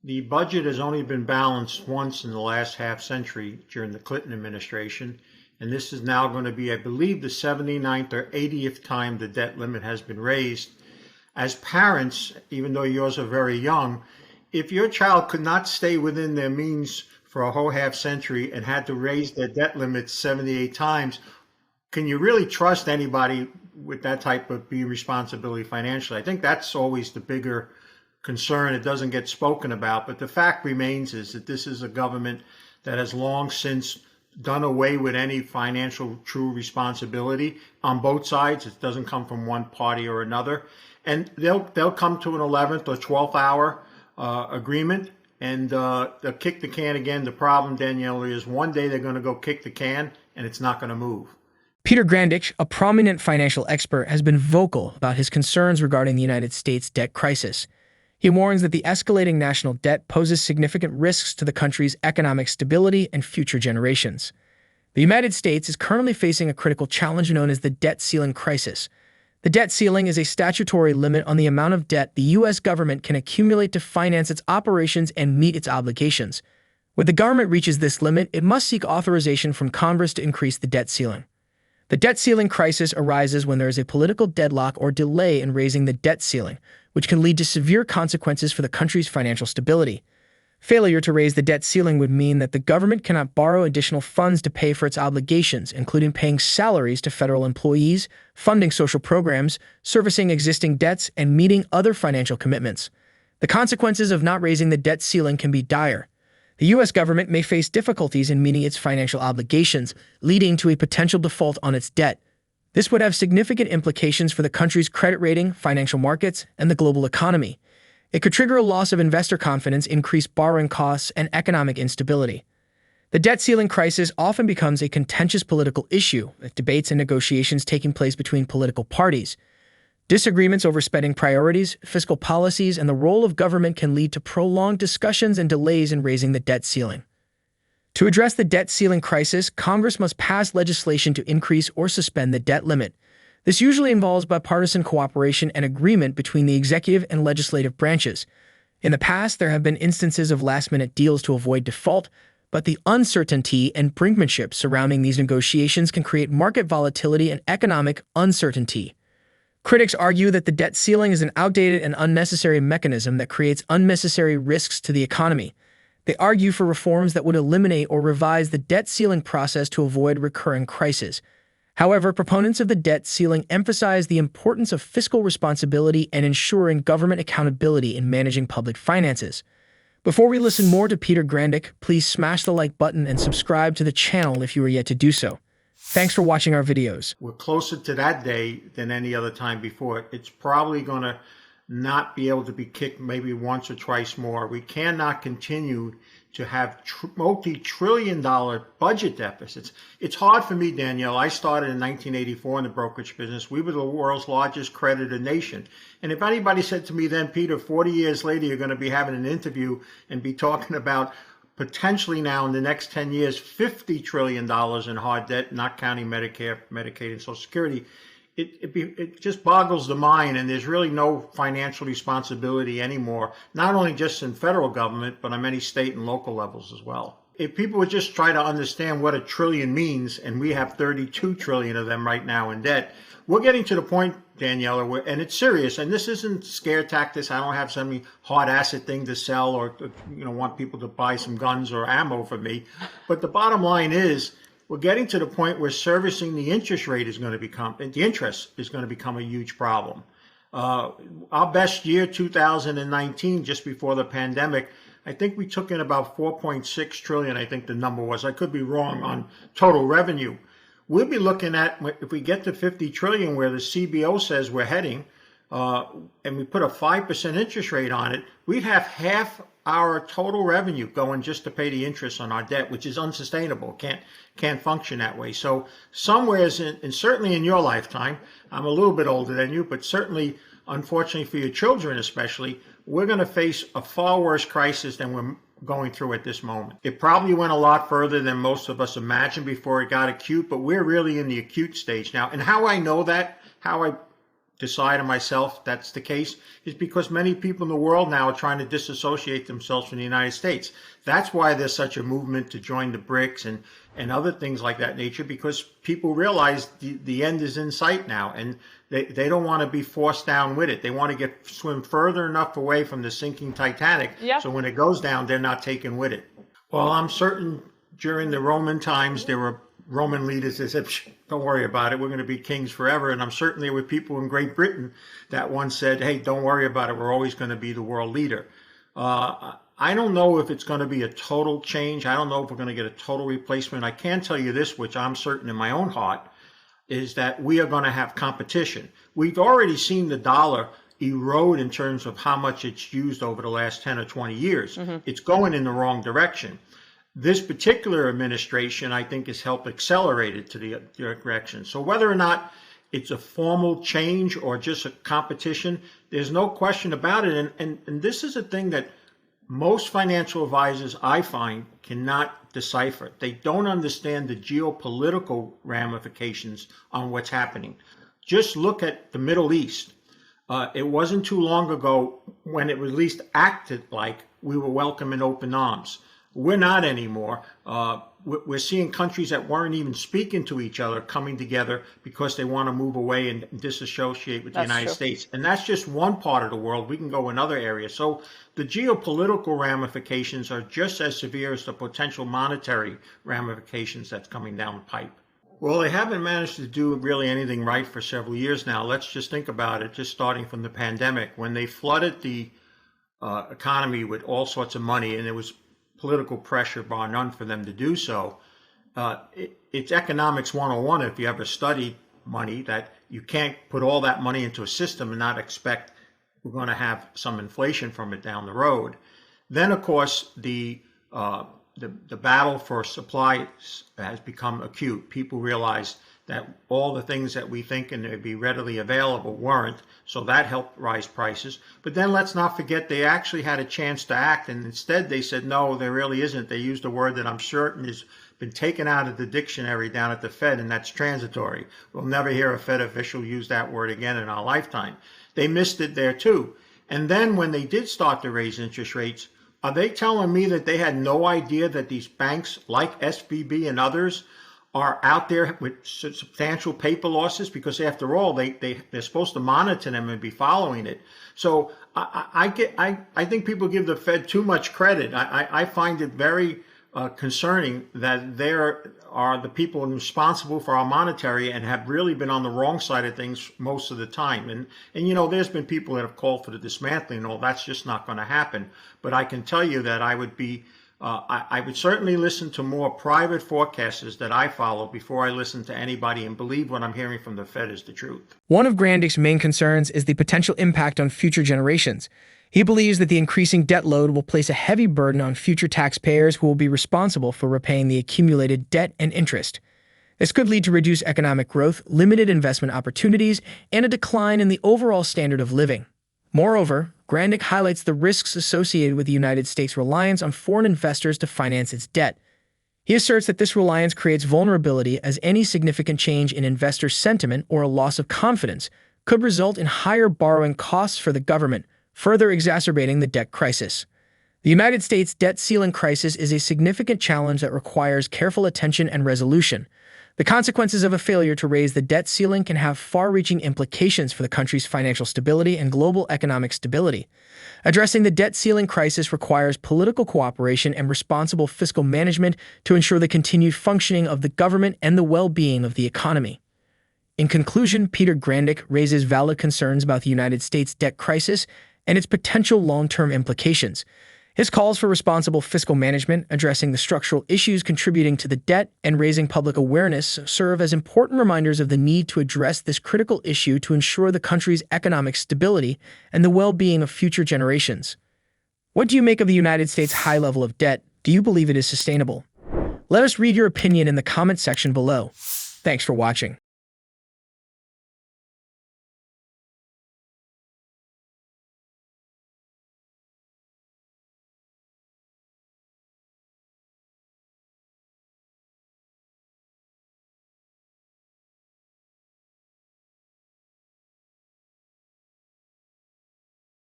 The budget has only been balanced once in the last half century during the Clinton administration, and this is now going to be, I believe, the 79th or 80th time the debt limit has been raised. As parents, even though yours are very young, if your child could not stay within their means for a whole half century and had to raise their debt limit 78 times, can you really trust anybody with that type of responsibility financially? I think that's always the bigger concern. It doesn't get spoken about, but the fact remains is that this is a government that has long since done away with any financial true responsibility on both sides. It doesn't come from one party or another, and they'll come to an 11th or 12th hour agreement, and they'll kick the can again. The problem, Danielle, is one day they're going to go kick the can and it's not going to move. Peter Grandich, a prominent financial expert, has been vocal about his concerns regarding the United States debt crisis. He warns that the escalating national debt poses significant risks to the country's economic stability and future generations. The United States is currently facing a critical challenge known as the debt ceiling crisis. The debt ceiling is a statutory limit on the amount of debt the U.S. government can accumulate to finance its operations and meet its obligations. When the government reaches this limit, it must seek authorization from Congress to increase the debt ceiling. The debt ceiling crisis arises when there is a political deadlock or delay in raising the debt ceiling, which can lead to severe consequences for the country's financial stability. Failure to raise the debt ceiling would mean that the government cannot borrow additional funds to pay for its obligations, including paying salaries to federal employees, funding social programs, servicing existing debts, and meeting other financial commitments. The consequences of not raising the debt ceiling can be dire. The U.S. government may face difficulties in meeting its financial obligations, leading to a potential default on its debt. This would have significant implications for the country's credit rating, financial markets, and the global economy. It could trigger a loss of investor confidence, increased borrowing costs, and economic instability. The debt ceiling crisis often becomes a contentious political issue, with debates and negotiations taking place between political parties. Disagreements over spending priorities, fiscal policies, and the role of government can lead to prolonged discussions and delays in raising the debt ceiling. To address the debt ceiling crisis, Congress must pass legislation to increase or suspend the debt limit. This usually involves bipartisan cooperation and agreement between the executive and legislative branches. In the past, there have been instances of last-minute deals to avoid default, but the uncertainty and brinkmanship surrounding these negotiations can create market volatility and economic uncertainty. Critics argue that the debt ceiling is an outdated and unnecessary mechanism that creates unnecessary risks to the economy. They argue for reforms that would eliminate or revise the debt ceiling process to avoid recurring crises. However, proponents of the debt ceiling emphasize the importance of fiscal responsibility and ensuring government accountability in managing public finances. Before we listen more to Peter Grandich, please smash the like button and subscribe to the channel if you are yet to do so. Thanks for watching our videos. We're closer to that day than any other time before. It's probably going to not be able to be kicked maybe once or twice more. We cannot continue to have multi-trillion-dollar budget deficits. It's hard for me, Danielle. I started in 1984 in the brokerage business. We were the world's largest credited nation. And if anybody said to me then, Peter, 40 years later, you're going to be having an interview and be talking about potentially now in the next 10 years, $50 trillion in hard debt, not counting Medicare, Medicaid, and Social Security, it just boggles the mind, and there's really no financial responsibility anymore, not only just in federal government, but on many state and local levels as well. If people would just try to understand what a trillion means, and we have 32 trillion of them right now in debt, we're getting to the point, Daniela, and it's serious, and this isn't scare tactics. I don't have some hard asset thing to sell or want people to buy some guns or ammo from me. But the bottom line is, we're getting to the point where servicing the interest rate is going to become, the interest is going to become a huge problem. Our best year, 2019, just before the pandemic, I think we took in about 4.6 trillion, I think the number was. I could be wrong on total revenue. We'll be looking at, if we get to 50 trillion where the CBO says we're heading, and we put a 5% interest rate on it, we'd have half our total revenue going just to pay the interest on our debt, which is unsustainable. Can't function that way. So somewheres, and certainly in your lifetime, I'm a little bit older than you, but certainly, unfortunately for your children especially, we're going to face a far worse crisis than we're going through at this moment. It probably went a lot further than most of us imagined before it got acute, but we're really in the acute stage now. And how I know that, how I decide on myself that's the case is because many people in the world now are trying to disassociate themselves from the United States. That's why there's such a movement to join the BRICS and other things like that nature, because people realize the end is in sight now, and they don't want to be forced down with it. They want to swim further enough away from the sinking Titanic, so when it goes down, they're not taken with it. Well, I'm certain during the Roman times, there were Roman leaders that said, don't worry about it, we're going to be kings forever. And I'm certain there were people in Great Britain that once said, hey, don't worry about it, we're always going to be the world leader. I don't know if it's going to be a total change. I don't know if we're going to get a total replacement. I can tell you this, which I'm certain in my own heart, is that we are going to have competition. We've already seen the dollar erode in terms of how much it's used over the last 10 or 20 years. It's going in the wrong direction. This particular administration, I think, has helped accelerate it to the direction. So whether or not it's a formal change or just a competition, there's no question about it. And this is a thing that most financial advisors, I find, cannot decipher. They don't understand the geopolitical ramifications on what's happening. Just look at the Middle East. It wasn't too long ago when it was at least acted like we were welcome in open arms. We're not anymore. We're seeing countries that weren't even speaking to each other coming together because they want to move away and disassociate with the United States. And that's just one part of the world. We can go in other areas. So the geopolitical ramifications are just as severe as the potential monetary ramifications that's coming down the pipe. Well, they haven't managed to do really anything right for several years now. Let's just think about it, just starting from the pandemic. When they flooded the economy with all sorts of money, and there was political pressure bar none for them to do so. It's economics 101 if you ever studied money, that you can't put all that money into a system and not expect we're going to have some inflation from it down the road. Then, of course, the battle for supply has become acute. People realize that all the things that we think and would be readily available weren't, so that helped rise prices. But then let's not forget they actually had a chance to act, and instead they said, no, there really isn't. They used a word that I'm certain has been taken out of the dictionary down at the Fed, and that's transitory. We'll never hear a Fed official use that word again in our lifetime. They missed it there too. And then when they did start to raise interest rates, are they telling me that they had no idea that these banks like SVB and others are out there with substantial paper losses? Because after all, they're supposed to monitor them and be following it. So I think people give the Fed too much credit. I find it very concerning that there are the people responsible for our monetary and have really been on the wrong side of things most of the time. And you know, there's been people that have called for the dismantling and all. That's just not going to happen. But I can tell you that I would certainly listen to more private forecasters that I follow before I listen to anybody and believe what I'm hearing from the Fed is the truth. One of Grandich's main concerns is the potential impact on future generations. He believes that the increasing debt load will place a heavy burden on future taxpayers who will be responsible for repaying the accumulated debt and interest. This could lead to reduced economic growth, limited investment opportunities, and a decline in the overall standard of living. Moreover, Grandich highlights the risks associated with the United States' reliance on foreign investors to finance its debt. He asserts that this reliance creates vulnerability, as any significant change in investor sentiment or a loss of confidence could result in higher borrowing costs for the government, further exacerbating the debt crisis. The United States debt ceiling crisis is a significant challenge that requires careful attention and resolution. The consequences of a failure to raise the debt ceiling can have far-reaching implications for the country's financial stability and global economic stability. Addressing the debt ceiling crisis requires political cooperation and responsible fiscal management to ensure the continued functioning of the government and the well-being of the economy. In conclusion, Peter Grandich raises valid concerns about the United States debt crisis and its potential long-term implications. His calls for responsible fiscal management, addressing the structural issues contributing to the debt, and raising public awareness serve as important reminders of the need to address this critical issue to ensure the country's economic stability and the well-being of future generations. What do you make of the United States' high level of debt? Do you believe it is sustainable? Let us read your opinion in the comment section below. Thanks for watching.